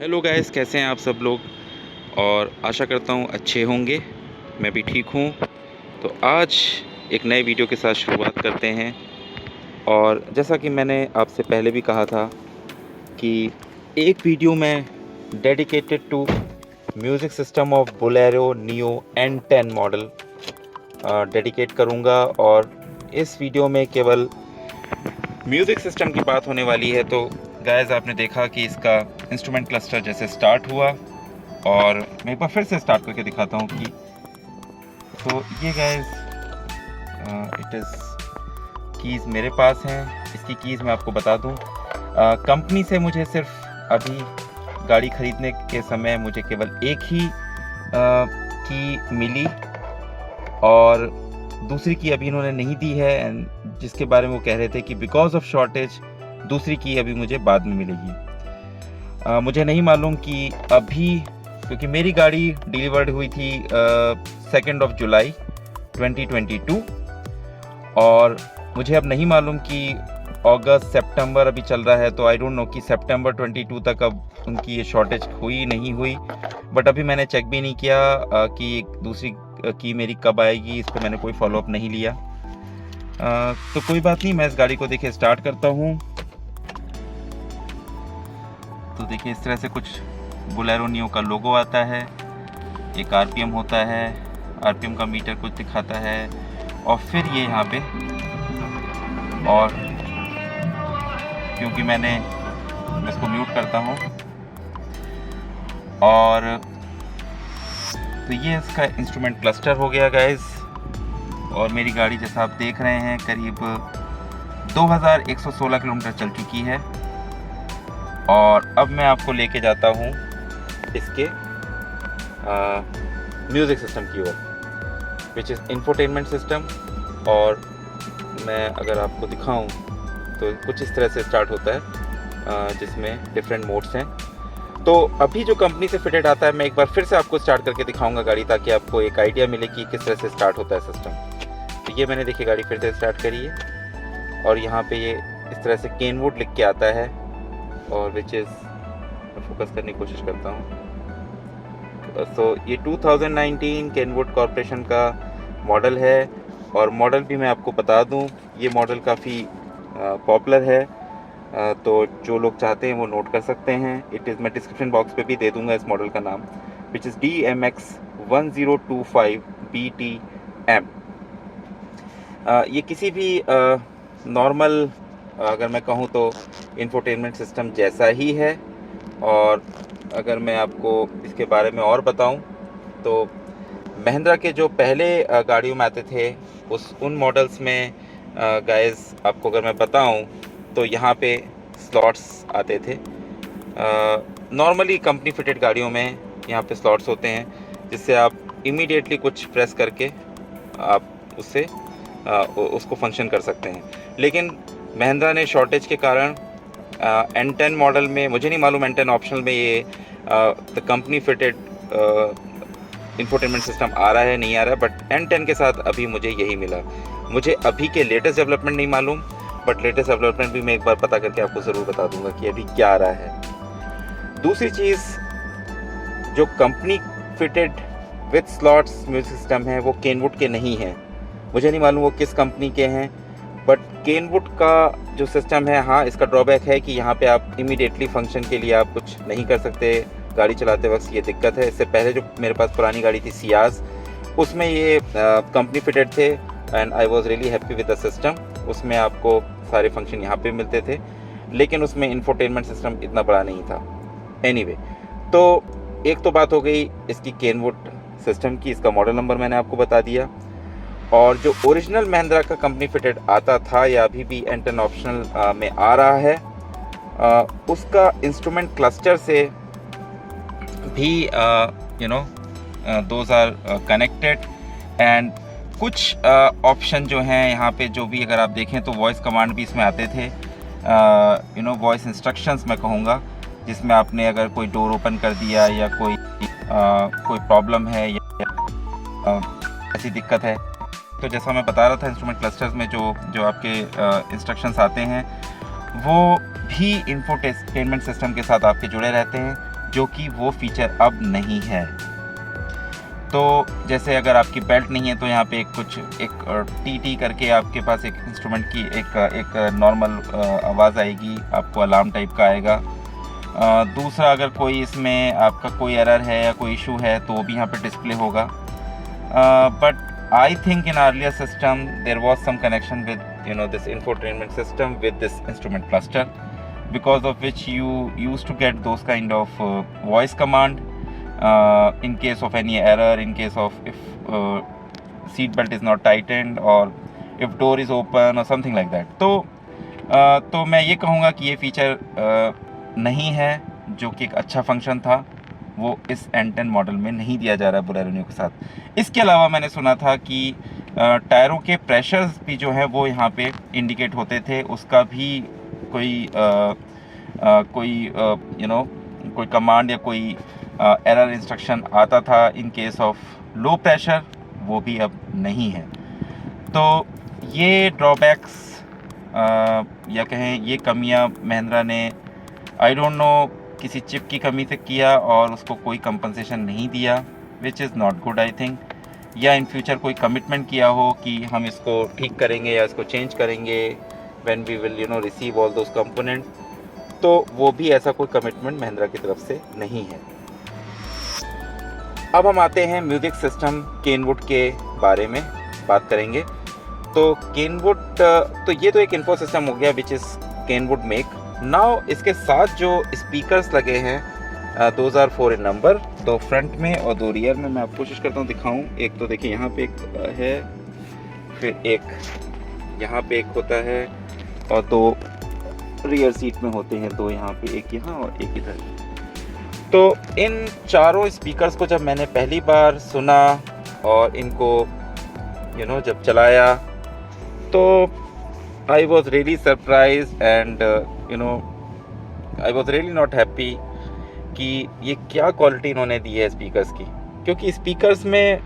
Hello guys, कैसे हैं आप सब लोग। और आशा करता हूँ अच्छे होंगे। मैं भी ठीक हूँ। तो आज एक नए वीडियो के साथ शुरुआत करते हैं। और जैसा कि मैंने आपसे पहले भी कहा था कि एक वीडियो मैं dedicated to music system of Bolero Neo N10 model dedicate करूँगा। और इस वीडियो में केवल म्यूज़िक सिस्टम की बात होने वाली है। तो गाइस, आपने देखा कि इसका इंस्ट्रूमेंट क्लस्टर जैसे स्टार्ट हुआ, और मैं एक बार फिर से स्टार्ट करके दिखाता हूँ कि तो ये गाइस इट इज़ कीज़ मेरे पास हैं। इसकी कीज़ मैं आपको बता दूँ, कंपनी से मुझे सिर्फ अभी गाड़ी ख़रीदने के समय मुझे केवल एक ही की मिली, और दूसरी की अभी इन्होंने नहीं दी है, जिसके बारे में वो कह रहे थे कि बिकॉज ऑफ शॉर्टेज दूसरी की अभी मुझे बाद में मिलेगी। मुझे नहीं मालूम कि अभी, क्योंकि मेरी गाड़ी डिलीवर्ड हुई थी 2 जुलाई 2022, और मुझे अब नहीं मालूम कि अगस्त सितंबर अभी चल रहा है, तो आई डोंट नो कि सितंबर 22 तक अब उनकी ये शॉर्टेज हुई नहीं हुई। बट अभी मैंने चेक भी नहीं किया कि दूसरी की मेरी कब आएगी। इस पर मैंने कोई फॉलोअप नहीं लिया। तो कोई बात नहीं, मैं इस गाड़ी को देखिए स्टार्ट करता हूँ। तो देखिए इस तरह से कुछ बोलेरो नियो का लोगो आता है, एक आरपीएम होता है, आरपीएम का मीटर कुछ दिखाता है, और फिर ये यहाँ पे, और क्योंकि मैं इसको म्यूट करता हूँ, और तो ये इसका इंस्ट्रूमेंट क्लस्टर हो गया गाइस। और मेरी गाड़ी जैसा आप देख रहे हैं करीब 2116 किलोमीटर चल चुकी है। और अब मैं आपको लेके जाता हूँ इसके म्यूज़िक सिस्टम की ओर, विच इज़ इंफोटेनमेंट सिस्टम। और मैं अगर आपको दिखाऊं तो कुछ इस तरह से स्टार्ट होता है, जिसमें डिफरेंट मोड्स हैं। तो अभी जो कंपनी से फिटेड आता है, मैं एक बार फिर से आपको स्टार्ट करके दिखाऊंगा गाड़ी, ताकि आपको एक आइडिया मिले कि किस तरह से स्टार्ट होता है सिस्टम। तो ये मैंने देखिए गाड़ी फिर से स्टार्ट करी है, और यहाँ पे ये इस तरह से केनवुड लिख के आता है, और विच इज़ मैं फोकस करने की कोशिश करता हूँ। सो ये 2019 केनवुड कॉरपोरेशन का मॉडल है। और मॉडल भी मैं आपको बता दूँ, ये मॉडल काफ़ी पॉपुलर है। तो जो लोग चाहते हैं वो नोट कर सकते हैं। इट इज़, मैं डिस्क्रिप्शन बॉक्स पे भी दे दूंगा इस मॉडल का नाम, विच इज़ DMX 1025 BTM। ये किसी भी नॉर्मल, अगर मैं कहूँ तो इंफोटेनमेंट सिस्टम जैसा ही है। और अगर मैं आपको इसके बारे में और बताऊं, तो महिंद्रा के जो पहले गाड़ियों में आते थे, उन मॉडल्स में गाइस आपको अगर मैं बताऊं, तो यहाँ पे स्लॉट्स आते थे। नॉर्मली कंपनी फिटेड गाड़ियों में यहाँ पे स्लॉट्स होते हैं, जिससे आप इमीडिएटली कुछ प्रेस करके आप उससे उसको फंक्शन कर सकते हैं। लेकिन महिंद्रा ने शॉर्टेज के कारण N10 मॉडल में, मुझे नहीं मालूम N10 ऑप्शनल में ये the company fitted infotainment system आ रहा है नहीं आ रहा है, बट N10 के साथ अभी मुझे यही मिला। मुझे अभी के लेटेस्ट डेवलपमेंट नहीं मालूम, बट लेटेस्ट डेवलपमेंट भी मैं एक बार पता करके आपको ज़रूर बता दूंगा कि अभी क्या आ रहा है। दूसरी चीज़, जो company fitted with slots music system है, वो केनवुड के नहीं हैं। मुझे नहीं मालूम वो किस कंपनी के हैं, बट केनवुड का जो सिस्टम है, हाँ इसका ड्रॉबैक है कि यहाँ पे आप इमीडिएटली फंक्शन के लिए आप कुछ नहीं कर सकते गाड़ी चलाते वक्त, ये दिक्कत है। इससे पहले जो मेरे पास पुरानी गाड़ी थी सियाज, उसमें ये कंपनी फिटेड थे, and I was really happy with the system. उसमें आपको सारे फंक्शन यहाँ पे मिलते थे, लेकिन उसमें इंफोटेनमेंट सिस्टम इतना बड़ा नहीं था। एनीवे, तो एक तो बात हो गई इसकी केनवुड सिस्टम की, इसका मॉडल नंबर मैंने आपको बता दिया। और जो ओरिजिनल महिंद्रा का कंपनी फिटेड आता था, या अभी भी N10 ऑप्शनल में आ रहा है, उसका इंस्ट्रूमेंट क्लस्टर से भी दोज आर कनेक्टेड। एंड कुछ ऑप्शन जो हैं यहाँ पे, जो भी अगर आप देखें तो वॉइस कमांड भी इसमें आते थे, वॉइस इंस्ट्रक्शंस मैं कहूँगा, जिसमें आपने अगर कोई डोर ओपन कर दिया, या कोई प्रॉब्लम है, या ऐसी दिक्कत है, तो जैसा मैं बता रहा था, इंस्ट्रूमेंट क्लस्टर्स में जो आपके इंस्ट्रक्शंस आते हैं, वो भी इंफोटेनमेंट सिस्टम के साथ आपके जुड़े रहते हैं। जो कि वो फीचर अब नहीं है। तो जैसे अगर आपकी बेल्ट नहीं है तो यहाँ पे एक टी टी करके आपके पास एक इंस्ट्रूमेंट की एक नॉर्मल आवाज़ आएगी, आपको अलार्म टाइप का आएगा। दूसरा, अगर कोई इसमें आपका कोई एरर है या कोई इशू है तो वो भी यहाँ पे डिस्प्ले होगा। But I think in earlier system there was some connection with this infotainment system with this instrument cluster, because of which you used to get those kind of voice command in case of any error, in case of if seat belt is not tightened or if door is open or something like that. तो मैं ये कहूँगा कि ये feature नहीं है, जो कि एक अच्छा फंक्शन था, वो इस N10 मॉडल में नहीं दिया जा रहा है बोलेरो न्यू के साथ। इसके अलावा मैंने सुना था कि टायरों के प्रेशर्स भी जो है वो यहाँ पे इंडिकेट होते थे, उसका भी कोई कमांड या कोई एरर इंस्ट्रक्शन आता था in case of low pressure, वो भी अब नहीं है। तो ये ड्रॉबैक्स या कहें ये कमियां महिंद्रा ने आई डोंट नो किसी चिप की कमी से किया और उसको कोई कंपनसेशन नहीं दिया, which is not good I think. या इन फ्यूचर कोई कमिटमेंट किया हो कि हम इसको ठीक करेंगे या इसको चेंज करेंगे when we will receive all those component, तो वो भी ऐसा कोई कमिटमेंट महिंद्रा की तरफ से नहीं है। अब हम आते हैं म्यूज़िक सिस्टम केनवुड के बारे में बात करेंगे। तो केनवुड, तो ये तो एक इन्फो सिस्टम हो गया which is Kenwood make. Now इसके साथ जो स्पीकर्स लगे हैं those are 4 in number, 2 front में और 2 रियर में। मैं आपको कोशिश करता हूँ दिखाऊँ। एक तो देखिए यहाँ पे एक है, फिर एक यहाँ पे एक होता है और 2 रियर सीट में होते हैं, 2 यहाँ पे, एक यहाँ और एक इधर। तो इन चारों स्पीकर्स को जब मैंने पहली बार सुना और इनको जब चलाया तो I was really surprised and I was really not happy कि ये क्या क्वालिटी इन्होंने दी है स्पीकर्स की, क्योंकि स्पीकर्स में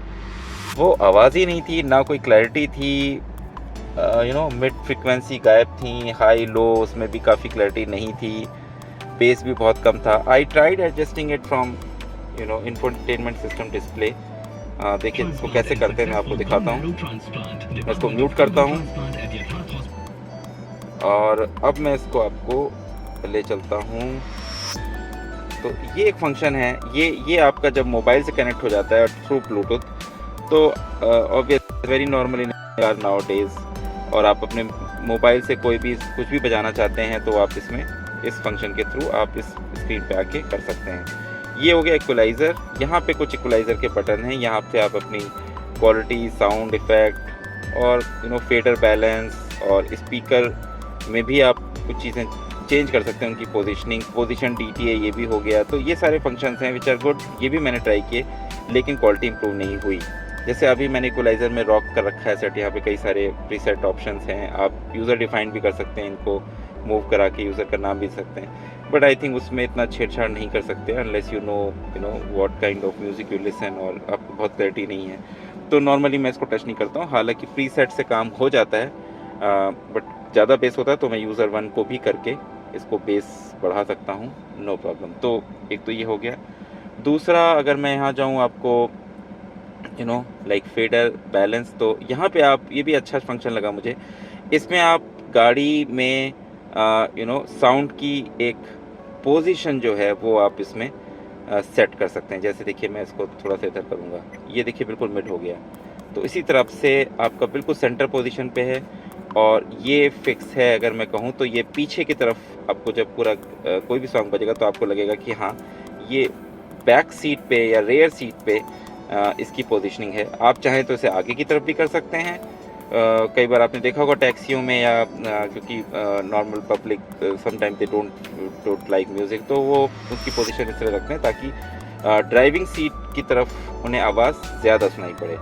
वो आवाज़ ही नहीं थी, ना कोई क्लैरिटी थी। मिड फ्रिक्वेंसी गायब थी, हाई लो उसमें भी काफ़ी क्लैरिटी नहीं थी, बेस भी बहुत कम था। I tried adjusting it from infotainment system display. देखिए इसको कैसे करते हैं, मैं आपको दिखाता हूँ। मैं इसको म्यूट करता हूँ और अब मैं इसको आपको ले चलता हूँ। तो ये एक फंक्शन है, ये आपका जब मोबाइल से कनेक्ट हो जाता है थ्रू ब्लूटूथ, तो obvious very normal in now days, और आप अपने मोबाइल से कुछ भी बजाना चाहते हैं तो आप इसमें इस फंक्शन के थ्रू आप इस स्क्रीन पे आके कर सकते हैं। ये हो गया इक्वलाइज़र। यहाँ पे कुछ इक्वलाइज़र के बटन हैं, यहाँ पे आप अपनी क्वालिटी, साउंड इफ़ेक्ट और फेडर बैलेंस और स्पीकर में भी आप कुछ चीज़ें चेंज कर सकते हैं, उनकी पोजीशन DTA ये भी हो गया। तो ये सारे फंक्शंस हैं विच आर गुड। ये भी मैंने ट्राई किए लेकिन क्वालिटी इंप्रूव नहीं हुई। जैसे अभी मैंने इक्वलाइज़र में रॉक कर रखा है सेट, यहाँ पे कई सारे प्रीसेट ऑप्शंस हैं, आप यूज़र डिफाइंड भी कर सकते हैं, इनको मूव करा के यूज़र का नाम भी सकते हैं। बट आई थिंक उसमें इतना छेड़छाड़ नहीं कर सकते unless you know what kind of music you listen, और आपको बहुत क्लैरिटी नहीं है। तो नॉर्मली मैं इसको टच नहीं करता हूँ, हालाँकि प्रीसेट से काम हो जाता है, बट ज़्यादा बेस होता है तो मैं यूज़र 1 को भी करके इसको बेस बढ़ा सकता हूँ, नो प्रॉब्लम। तो एक तो ये हो गया। दूसरा, अगर मैं यहाँ जाऊँ आपको लाइक फेडर बैलेंस, तो यहाँ पे आप, ये भी अच्छा फंक्शन लगा मुझे, इसमें आप गाड़ी में साउंड की एक पोजीशन जो है वो आप इसमें सेट कर सकते हैं। जैसे देखिए मैं इसको थोड़ा सा इधर करूँगा, ये देखिए बिल्कुल मिड हो गया। तो इसी तरफ से आपका बिल्कुल सेंटर पोजीशन पे है और ये फिक्स है। अगर मैं कहूँ तो ये पीछे की तरफ आपको जब पूरा कोई भी सॉन्ग बजेगा तो आपको लगेगा कि हाँ ये बैक सीट पे या रेयर सीट पे इसकी पोजीशनिंग है। आप चाहें तो इसे आगे की तरफ भी कर सकते हैं। कई बार आपने देखा होगा टैक्सियों में या क्योंकि normal public sometime they don't like music, तो वो उसकी पोजीशन इस तरह रखते हैं ताकि ड्राइविंग सीट की तरफ उन्हें आवाज़ ज़्यादा सुनाई पड़े।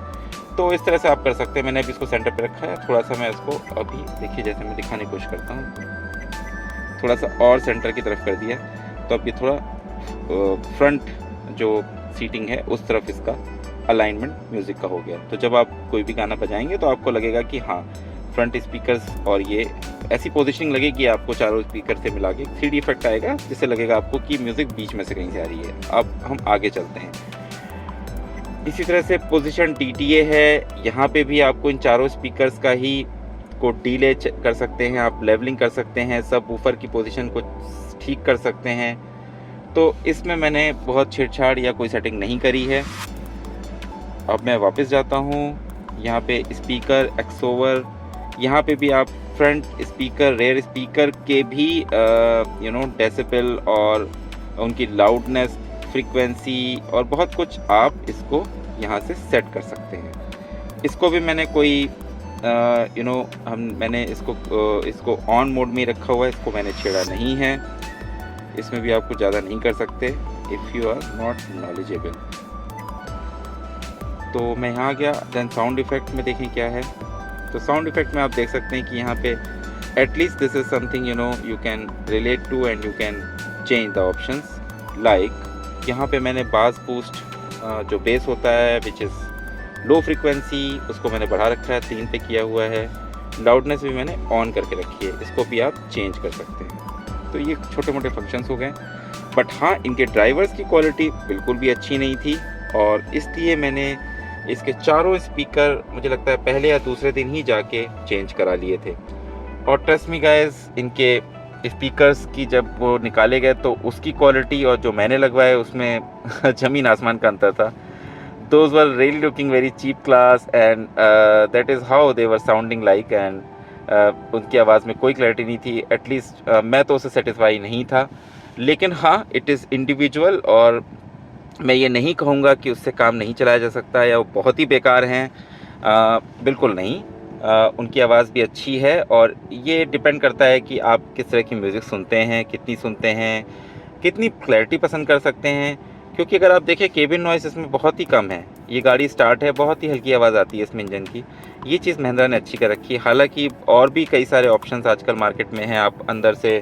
तो इस तरह से आप कर सकते हैं। मैंने अभी इसको सेंटर पे रखा है, थोड़ा सा मैं इसको अभी देखिए जैसे मैं दिखाने की कोशिश करता हूँ, थोड़ा सा और सेंटर की तरफ कर दिया, तो अब ये थोड़ा फ्रंट जो सीटिंग है उस तरफ इसका अलाइनमेंट म्यूज़िक का हो गया। तो जब आप कोई भी गाना बजाएंगे तो आपको लगेगा कि हाँ फ्रंट स्पीकर्स और ये ऐसी पोजीशनिंग लगेगी आपको चारों स्पीकर से मिला के 3D इफेक्ट आएगा, जिससे लगेगा आपको कि म्यूज़िक बीच में से कहीं से आ रही है। अब हम आगे चलते हैं। इसी तरह से पोजीशन DTA है, यहाँ पे भी आपको इन चारों स्पीकर्स का ही को डिले कर सकते हैं, आप लेवलिंग कर सकते हैं, सब वूफर की पोजीशन को ठीक कर सकते हैं। तो इसमें मैंने बहुत छेड़छाड़ या कोई सेटिंग नहीं करी है। अब मैं वापस जाता हूँ, यहाँ पे स्पीकर एक्सओवर, यहाँ पे भी आप फ्रंट स्पीकर रेयर स्पीकर के भी डेसिबल और उनकी लाउडनेस, फ्रीक्वेंसी और बहुत कुछ आप इसको यहाँ से सेट कर सकते हैं। इसको भी मैंने कोई मैंने इसको ऑन मोड में रखा हुआ है, इसको मैंने छेड़ा नहीं है। इसमें भी आप कुछ ज़्यादा नहीं कर सकते if you are not knowledgeable. तो मैं यहाँ गया, देन साउंड इफेक्ट में देखें क्या है। तो साउंड इफेक्ट में आप देख सकते हैं कि यहाँ पे at least this is something you can relate to and you can change the options. Like यहाँ पे मैंने बास बूस्ट जो बेस होता है विच इज़ लो फ्रीक्वेंसी, उसको मैंने बढ़ा रखा है, 3 पे किया हुआ है। लाउडनेस भी मैंने ऑन करके रखी है, इसको भी आप चेंज कर सकते हैं। तो ये छोटे मोटे फंक्शंस हो गए, बट हाँ इनके ड्राइवर्स की क्वालिटी बिल्कुल भी अच्छी नहीं थी और इसलिए मैंने इसके चारों स्पीकर मुझे लगता है पहले या दूसरे दिन ही जाके चेंज करा लिए थे। और ट्रस्ट मी गाइस, इनके स्पीकर्स की जब वो निकाले गए तो उसकी क्वालिटी और जो मैंने लगवाए उसमें ज़मीन आसमान का अंतर था। Those were really looking very cheap class and that is how they were sounding like and उनकी आवाज़ में कोई क्लैरिटी नहीं थी। एटलीस्ट मैं तो उससे सेटिस्फाई नहीं था, लेकिन हाँ इट इज़ इंडिविजुअल और मैं ये नहीं कहूँगा कि उससे काम नहीं चलाया जा सकता या वो बहुत ही बेकार हैं, बिल्कुल नहीं। उनकी आवाज़ भी अच्छी है और ये डिपेंड करता है कि आप किस तरह की म्यूज़िक सुनते हैं, कितनी सुनते हैं, कितनी क्लैरिटी पसंद कर सकते हैं। क्योंकि अगर आप देखें केबिन नॉइस इसमें बहुत ही कम है, ये गाड़ी स्टार्ट है, बहुत ही हल्की आवाज़ आती है इसमें इंजन की। ये चीज़ महिंद्रा ने अच्छी कर रखी है। हालांकि और भी कई सारे ऑप्शंस आजकल मार्केट में हैं, आप अंदर से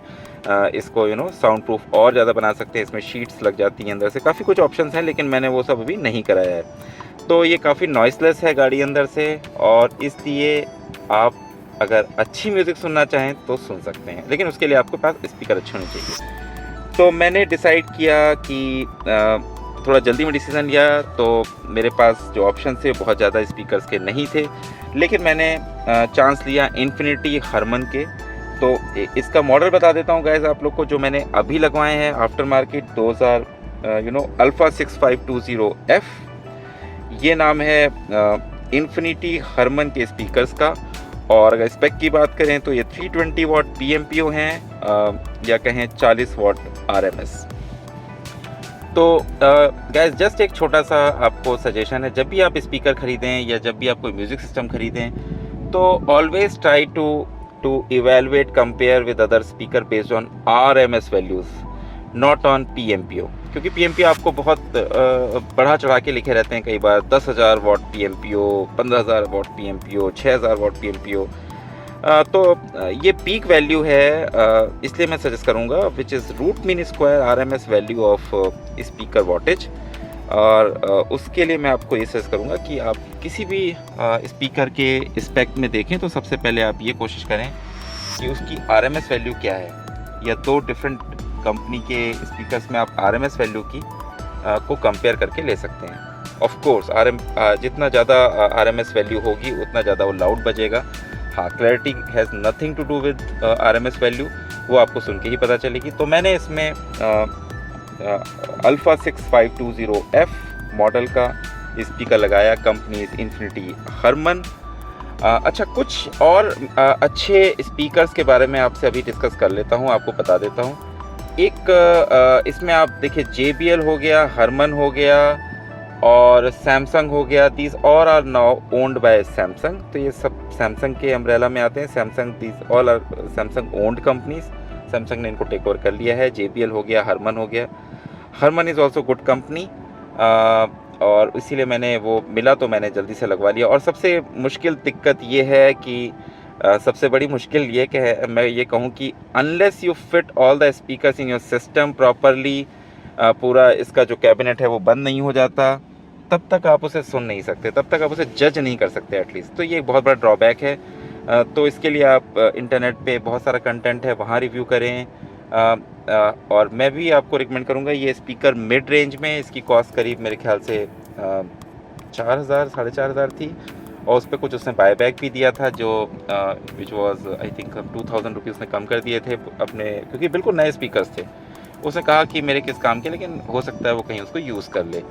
इसको साउंड प्रूफ और ज़्यादा बना सकते हैं, इसमें शीट्स लग जाती हैं अंदर से, काफ़ी कुछ ऑप्शंस हैं, लेकिन मैंने वो सब अभी नहीं कराया है। तो ये काफ़ी नॉइसलेस है गाड़ी अंदर से और इसलिए आप अगर अच्छी म्यूज़िक सुनना चाहें तो सुन सकते हैं, लेकिन उसके लिए आपके पास स्पीकर अच्छे होने चाहिए। तो मैंने डिसाइड किया कि थोड़ा जल्दी में डिसीज़न लिया, तो मेरे पास जो ऑप्शन थे बहुत ज़्यादा स्पीकर्स के नहीं थे, लेकिन मैंने चांस लिया इन्फिनिटी हरमन के। तो इसका मॉडल बता देता हूँ गाइस आप लोग को, जो मैंने अभी लगवाए हैं आफ्टर मार्केट 2000 अल्फ़ा 6520F, ये नाम है इन्फिनिटी हरमन के स्पीकर्स का। और अगर स्पेक की बात करें तो ये 320 वाट PMPO हैं या कहें 40 वाट RMS। तो गाइस जस्ट एक छोटा सा आपको सजेशन है, जब भी आप स्पीकर ख़रीदें या जब भी आप कोई म्यूज़िक सिस्टम ख़रीदें तो always try to evaluate compare with other speaker based on RMS values, not on PMPO। क्योंकि PMPO आपको बहुत बढ़ा चढ़ा के लिखे रहते हैं, कई बार 10,000 वाट PMPO, 15,000 वाट PMPO, 6,000 वाट PMPO। तो ये पीक वैल्यू है, इसलिए मैं सजेस्ट करूँगा which is root mean square RMS value of speaker wattage. और उसके लिए मैं आपको ये सजेस्ट करूँगा कि आप किसी भी स्पीकर के स्पेक में देखें तो सबसे पहले आप ये कोशिश करें कि उसकी RMS वैल्यू क्या है, या 2 डिफरेंट कंपनी के स्पीकर्स में आप RMS वैल्यू की को कंपेयर करके ले सकते हैं। ऑफ कोर्स जितना ज़्यादा RMS वैल्यू होगी उतना ज़्यादा वो लाउड बजेगा। हाँ, clarity has nothing to do with RMS value, वो आपको सुन के ही पता चलेगी। तो मैंने इसमें अल्फ़ा 6520F मॉडल का स्पीकर लगाया, कंपनी इन्फिनिटी हरमन। अच्छा, कुछ और अच्छे स्पीकर्स के बारे में आपसे अभी डिस्कस कर लेता हूँ, आपको बता देता हूँ। एक इसमें आप देखिए JBL हो गया, हरमन हो गया और सैमसंग हो गया। These all are now owned by Samsung. तो ये सब सैमसंग के अम्ब्रेला में आते हैं। Samsung, these all are Samsung owned companies. Samsung ने इनको टेक ओवर कर लिया है। JBL हो गया, हरमन हो गया। Harman is also good company और इसीलिए मैंने वो मिला तो मैंने जल्दी से लगवा लिया। और सबसे मुश्किल दिक्कत ये है कि सबसे बड़ी मुश्किल ये कि है, मैं ये कहूँ कि unless you fit all the speakers in your system properly, पूरा इसका जो कैबिनेट है वो बंद नहीं हो जाता, तब तक आप उसे सुन नहीं सकते, तब तक आप उसे जज नहीं कर सकते एटलीस्ट। तो ये एक बहुत बड़ा ड्रॉबैक है। तो इसके लिए आप इंटरनेट पे बहुत सारा कंटेंट है, वहाँ रिव्यू करें। और मैं भी आपको रिकमेंड करूँगा, ये स्पीकर मिड रेंज में, इसकी कॉस्ट करीब मेरे ख्याल से 4000 4,500 थी, और उस पर कुछ उसने बाय बैक भी दिया था, जो which was I think 2000 rupees उसने कम कर दिए थे अपने, क्योंकि बिल्कुल नए स्पीकर्स थे। उसने कहा कि मेरे किस काम के, लेकिन हो सकता है वो कहीं उसको यूज़ कर ले।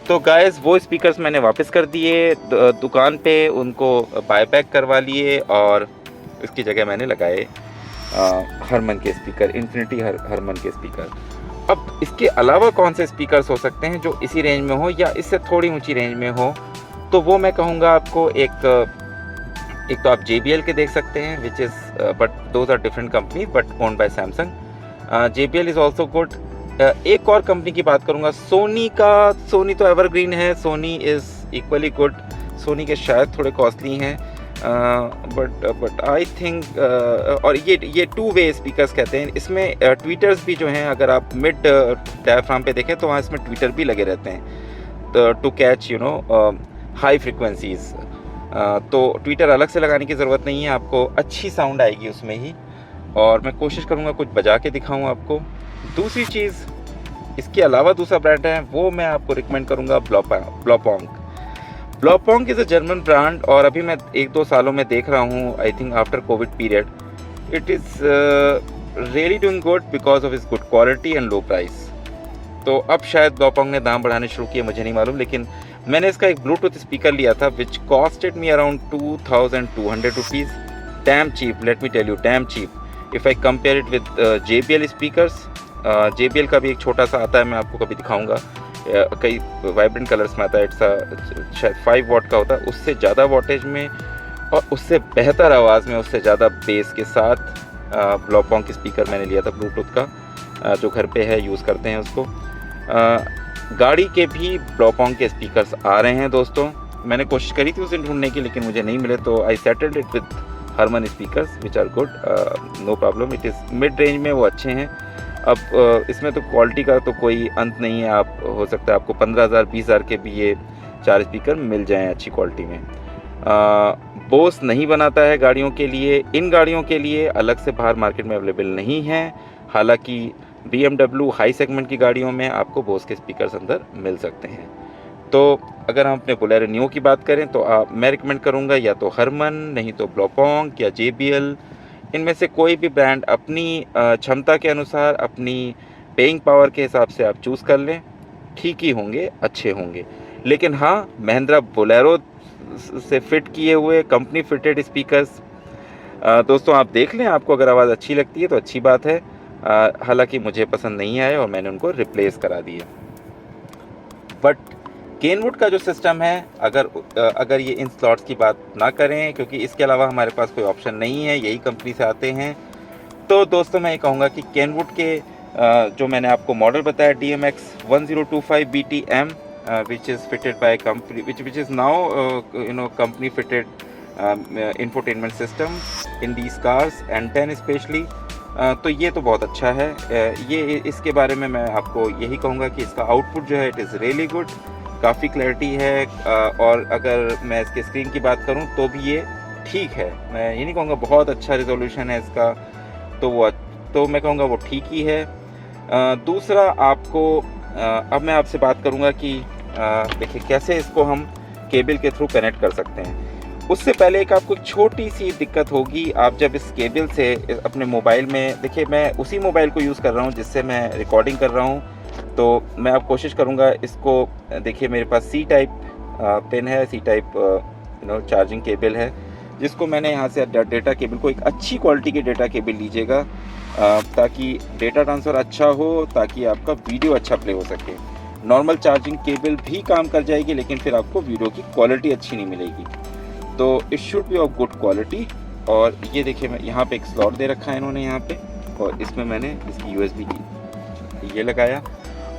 तो गाइस वो स्पीकर्स मैंने वापस कर दिए दुकान पे, उनको बाय बैक करवा लिए, और इसकी जगह मैंने लगाए हरमन के स्पीकर, इन्फिनिटी हरमन के स्पीकर। अब इसके अलावा कौन से स्पीकर्स हो सकते हैं जो इसी रेंज में हो या इससे थोड़ी ऊंची रेंज में हो, तो वो मैं कहूँगा आपको, एक तो आप JBL के देख सकते हैं, which is but those are different company but owned by Samsung. JBL is also good. एक और कंपनी की बात करूँगा, सोनी का। सोनी तो एवरग्रीन है, Sony is equally good. Sony के शायद थोड़े कॉस्टली हैं, बट आई थिंक, और ये 2 वे स्पीकर्स कहते हैं। इसमें ट्वीटर्स भी जो हैं, अगर आप मिड डायफ्राम पे देखें तो वहाँ इसमें ट्वीटर भी लगे रहते हैं, टू कैच हाई फ्रिक्वेंसीज़। तो ट्विटर अलग से लगाने की ज़रूरत नहीं है, आपको अच्छी साउंड आएगी उसमें ही। और मैं कोशिश करूँगा कुछ बजा के दिखाऊँ आपको। दूसरी चीज़, इसके अलावा दूसरा ब्रांड है, वो मैं आपको रिकमेंड करूँगा, ब्लॉपोंग। ब्लॉपोंग इज़ अ जर्मन ब्रांड, और अभी मैं 1-2 सालों में देख रहा हूँ, I think after Covid period, it is really doing good because of its good quality and low price. तो अब शायद ब्लॉपोंग ने दाम बढ़ाने शुरू किए, मुझे नहीं मालूम, लेकिन मैंने इसका एक ब्लूटूथ स्पीकर लिया था which costed me around 2200 rupees. Damn cheap, let me tell you, damn cheap if I compare it with JBL speakers. JBL का भी एक छोटा सा आता है, मैं आपको कभी दिखाऊंगा, कई वाइब्रेंट कलर्स में आता है। इट्स शायद 5 वॉट का होता है, उससे ज़्यादा वॉटेज में और उससे बेहतर आवाज़ में, उससे ज़्यादा बेस के साथ ब्लॉपोंग की स्पीकर मैंने लिया था ब्लूटूथ का, जो घर पे है, यूज़ करते हैं उसको। गाड़ी के भी ब्लॉपोंग के स्पीकर्स आ रहे हैं दोस्तों। मैंने कोशिश करी थी उसे ढूंढने की, लेकिन मुझे नहीं मिले, तो I settled it with Harman speakers which are good, no problem. It is mid range में, वो अच्छे हैं। अब इसमें तो क्वालिटी का तो कोई अंत नहीं है, आप हो सकता है आपको 15,000 20,000 के भी ये 4 स्पीकर मिल जाएं अच्छी क्वालिटी में। बोस नहीं बनाता है गाड़ियों के लिए, इन गाड़ियों के लिए अलग से बाहर मार्केट में अवेलेबल नहीं है। हालांकि BMW हाई सेगमेंट की गाड़ियों में आपको बोस के स्पीकर्स अंदर मिल सकते हैं। तो अगर हम अपने बोलेरो नियो की बात करें तो मैं रिकमेंड करूंगा या तो हरमन, नहीं तो ब्लॉपोंग या JBL। इनमें से कोई भी ब्रांड अपनी क्षमता के अनुसार, अपनी पेइंग पावर के हिसाब से आप चूज़ कर लें, ठीक ही होंगे, अच्छे होंगे। लेकिन हाँ, महिंद्रा बोलेरो से फिट किए हुए कंपनी फिटेड स्पीकर्स दोस्तों आप देख लें, आपको अगर आवाज़ अच्छी लगती है तो अच्छी बात है। हालांकि मुझे पसंद नहीं आए और मैंने उनको रिप्लेस करा दिए। बट केनवुड का जो सिस्टम है, अगर ये इन स्लॉट्स की बात ना करें, क्योंकि इसके अलावा हमारे पास कोई ऑप्शन नहीं है, यही कंपनी से आते हैं, तो दोस्तों मैं ये कहूँगा कि केनवुड के जो मैंने आपको मॉडल बताया DMX 1025 BTM which is fitted by a company which is now company fitted infotainment system in these cars and 10 especially, तो ये तो बहुत अच्छा है। ये इसके बारे में मैं आपको यही कहूँगा कि इसका आउटपुट जो है इट इज़ रियली गुड, काफ़ी क्लैरिटी है। और अगर मैं इसके स्क्रीन की बात करूँ तो भी ये ठीक है, मैं ये नहीं कहूँगा बहुत अच्छा रिजोल्यूशन है इसका, तो मैं कहूँगा वो ठीक ही है। दूसरा आपको अब मैं आपसे बात करूँगा कि देखिए कैसे इसको हम केबल के थ्रू कनेक्ट कर सकते हैं। उससे पहले एक आपको छोटी सी दिक्कत होगी, आप जब इस केबल से अपने मोबाइल में, देखिए मैं उसी मोबाइल को यूज़ कर रहा हूँ जिससे मैं रिकॉर्डिंग कर रहा हूँ, तो मैं अब कोशिश करूँगा इसको, देखिए मेरे पास C टाइप पिन है, C टाइप चार्जिंग केबल है, जिसको मैंने यहाँ से डेटा केबल को, एक अच्छी क्वालिटी की डेटा केबल लीजिएगा ताकि डेटा ट्रांसफ़र अच्छा हो, ताकि आपका वीडियो अच्छा प्ले हो सके। नॉर्मल चार्जिंग केबल भी काम कर जाएगी, लेकिन फिर आपको वीडियो की क्वालिटी अच्छी नहीं मिलेगी, तो it should be of good quality. और ये देखिए मैं यहाँ पे एक स्लॉट दे रखा है इन्होंने यहाँ पे, और इसमें मैंने इसकी USB की ये लगाया।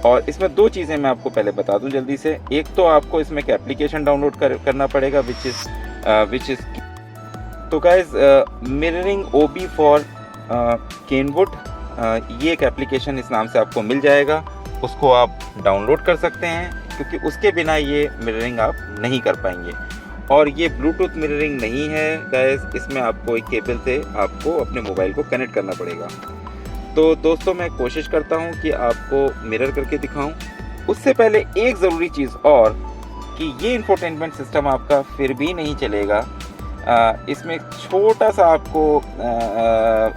और इसमें 2 चीज़ें मैं आपको पहले बता दूं जल्दी से। एक तो आपको इसमें एक एप्लीकेशन डाउनलोड करना पड़ेगा विच इज़ तो guys mirroring OB for Kenwood, ये एक एप्लीकेशन इस नाम से आपको मिल जाएगा, उसको आप डाउनलोड कर सकते हैं, क्योंकि उसके बिना ये मिररिंग आप नहीं कर पाएंगे। और ये ब्लूटूथ मिररिंग नहीं है गाइस, इसमें आपको एक केबल से आपको अपने मोबाइल को कनेक्ट करना पड़ेगा। तो दोस्तों मैं कोशिश करता हूँ कि आपको मिरर करके दिखाऊं। उससे पहले एक ज़रूरी चीज़ और कि ये इंफोटेनमेंट सिस्टम आपका फिर भी नहीं चलेगा। इसमें छोटा सा आपको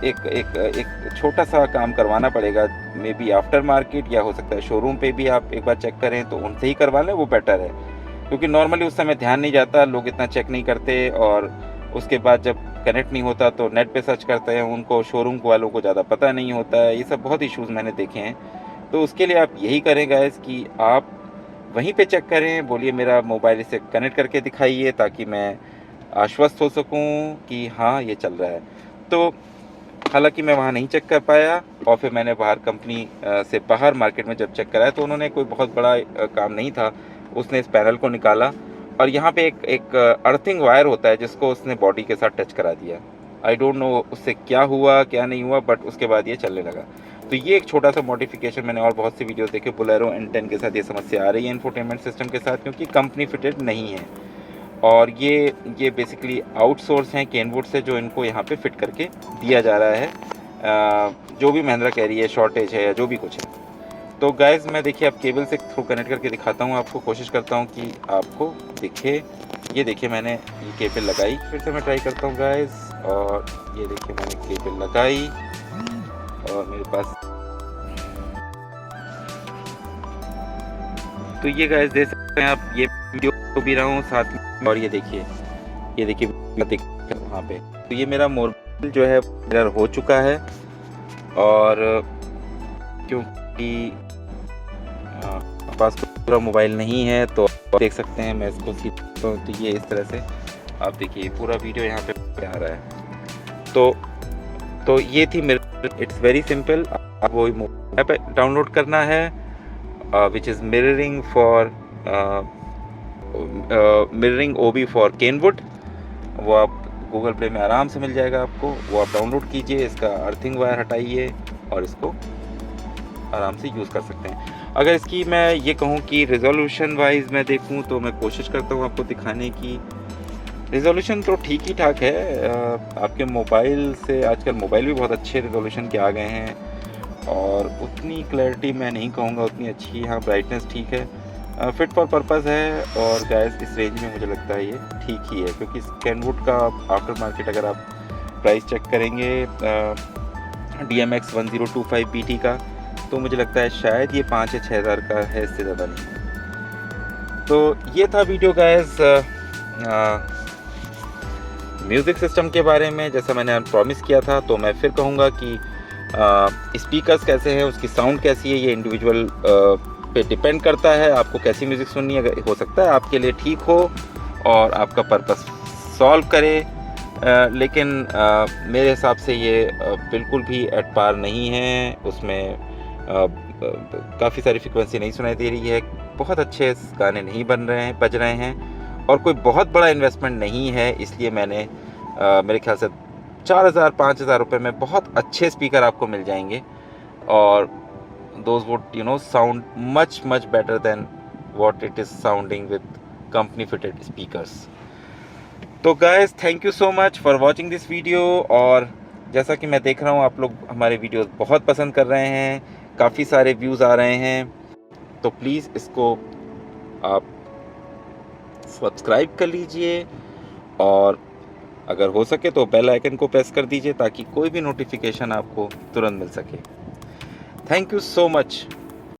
एक छोटा सा काम करवाना पड़ेगा, मे बी आफ्टर मार्केट या हो सकता है शोरूम पे भी आप एक बार चेक करें, तो उनसे ही करवा लें, वो बेटर है। क्योंकि नॉर्मली उस समय ध्यान नहीं जाता, लोग इतना चेक नहीं करते, और उसके बाद जब कनेक्ट नहीं होता तो नेट पे सर्च करते हैं, उनको शोरूम वालों को ज़्यादा पता नहीं होता है। ये सब बहुत इश्यूज़ मैंने देखे हैं। तो उसके लिए आप यही करें गाइस कि आप वहीं पे चेक करें, बोलिए मेरा मोबाइल इसे कनेक्ट करके दिखाइए, ताकि मैं आश्वस्त हो सकूं कि हाँ ये चल रहा है। तो हालांकि मैं वहाँ नहीं चेक कर पाया, और फिर मैंने बाहर कंपनी से बाहर मार्केट में जब चेक कराया तो उन्होंने कोई बहुत बड़ा काम नहीं था, उसने इस पैनल को निकाला और यहाँ पे एक अर्थिंग वायर होता है जिसको उसने बॉडी के साथ टच करा दिया। आई डोंट नो उससे क्या हुआ क्या नहीं हुआ, बट उसके बाद ये चलने लगा। तो ये एक छोटा सा मॉडिफिकेशन, मैंने और बहुत सी वीडियोस देखे, बोलेरो N10 के साथ ये समस्या आ रही है इंफोटेनमेंट सिस्टम के साथ, क्योंकि कंपनी फिटेड नहीं है। और ये बेसिकली आउटसोर्स हैं केनवुड से, जो इनको यहाँ पे फिट करके दिया जा रहा है। जो भी महिंद्रा कह रही है शॉर्टेज है या जो भी कुछ है। तो गाइज़ मैं देखिए अब केबल से थ्रू कनेक्ट करके दिखाता हूँ आपको, कोशिश करता हूँ कि आपको दिखे। ये देखिए मैंने ये केबल लगाई, फिर से मैं ट्राई करता हूँ गाइज़, और ये देखिए मैंने केबल लगाई और मेरे पास, तो ये गाइज़ देख सकते हैं आप, ये वीडियो भी रहा हूँ साथ में, और ये देखिए वहाँ पे। तो ये मेरा मोबाइल जो है मिरर हो चुका है, और क्योंकि पास पूरा मोबाइल नहीं है तो आप देख सकते हैं, मैं इसको सीखता हूँ तो ये इस तरह से आप देखिए पूरा वीडियो यहाँ पे आ रहा है। तो ये थी मिरर, इट्स वेरी सिंपल। आप वो ऐप डाउनलोड करना है which is mirroring OB for Kenwood. वो आप गूगल प्ले में आराम से मिल जाएगा आपको, वो आप डाउनलोड कीजिए, इसका अर्थिंग वायर हटाइए और इसको आराम से यूज़ कर सकते हैं। अगर इसकी मैं ये कहूँ कि रिजोल्यूशन वाइज मैं देखूँ तो मैं कोशिश करता हूँ आपको दिखाने की। रिजोल्यूशन तो ठीक ही ठाक है, आपके मोबाइल से आजकल मोबाइल भी बहुत अच्छे रिजोल्यूशन के आ गए हैं, और उतनी क्लैरिटी मैं नहीं कहूँगा उतनी अच्छी। हाँ ब्राइटनेस ठीक है, फिट फॉर पर्पज़ है, और गैस इस रेंज में मुझे लगता है ये ठीक ही है। क्योंकि केनवुड का आफ्टर मार्केट अगर आप प्राइस चेक करेंगे DMX 1025 BT का, तो मुझे लगता है शायद ये 5 या 6 हज़ार का है, इससे ज़्यादा नहीं। तो ये था वीडियो गाइस म्यूज़िक सिस्टम के बारे में। जैसा मैंने प्रॉमिस किया था, तो मैं फिर कहूँगा कि स्पीकर्स कैसे हैं, उसकी साउंड कैसी है, ये इंडिविजुअल पे डिपेंड करता है आपको कैसी म्यूज़िक सुननी है। अगर हो सकता है आपके लिए ठीक हो और आपका पर्पस सॉल्व करे, लेकिन मेरे हिसाब से ये बिल्कुल भी एट पार नहीं है। उसमें काफ़ी सारी फ्रिक्वेंसी नहीं सुनाई दे रही है, बहुत अच्छे गाने नहीं बज रहे हैं, और कोई बहुत बड़ा इन्वेस्टमेंट नहीं है। इसलिए मैंने मेरे ख्याल से 4,000-5,000 रुपये में बहुत अच्छे स्पीकर आपको मिल जाएंगे, और those would sound much better than what it is sounding with company fitted speakers. तो guys thank you so much for watching this video. और जैसा कि मैं देख रहा हूँ आप लोग हमारे वीडियोस बहुत पसंद कर रहे हैं, काफ़ी सारे व्यूज़ आ रहे हैं, तो प्लीज़ इसको आप सब्सक्राइब कर लीजिए, और अगर हो सके तो बेल आइकन को प्रेस कर दीजिए ताकि कोई भी नोटिफिकेशन आपको तुरंत मिल सके। Thank you so much.